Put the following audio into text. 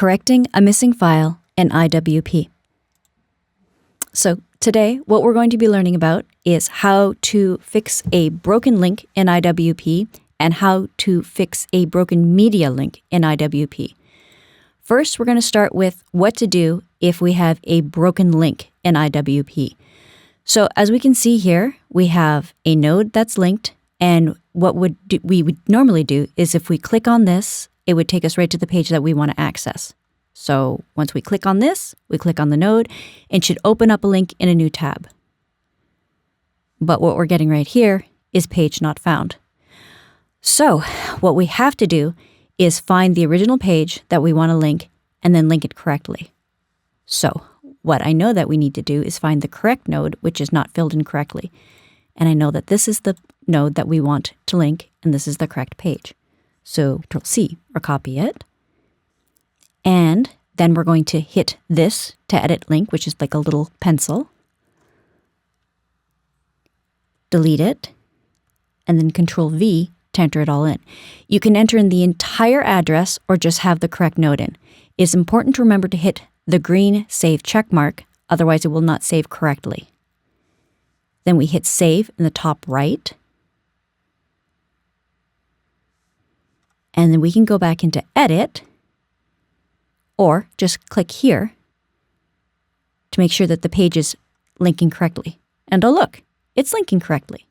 Correcting a missing file in IWP. So today, what we're going to be learning about is how to fix a broken link in IWP and how to fix a broken media link in IWP. First, we're going to start with what to do if we have a broken link in IWP. So as we can see here, we have a node that's linked, and what we would normally do is if we click on this, it would take us right to the page that we want to access. So once we click on this, we click on the node, and it should open up a link in a new tab. But what we're getting right here is page not found. So what we have to do is find the original page that we want to link and then link it correctly. So what I know that we need to do is find the correct node, which is not filled in correctly. And I know that this is the node that we want to link, and this is the correct page. So Ctrl-C or copy it. And then we're going to hit this to edit link, which is like a little pencil. Delete it, and then Ctrl-V to enter it all in. You can enter in the entire address or just have the correct node in. It's important to remember to hit the green save check mark, otherwise it will not save correctly. Then we hit save in the top right. And then we can go back into edit or just click here to make sure that the page is linking correctly. And oh look, it's linking correctly.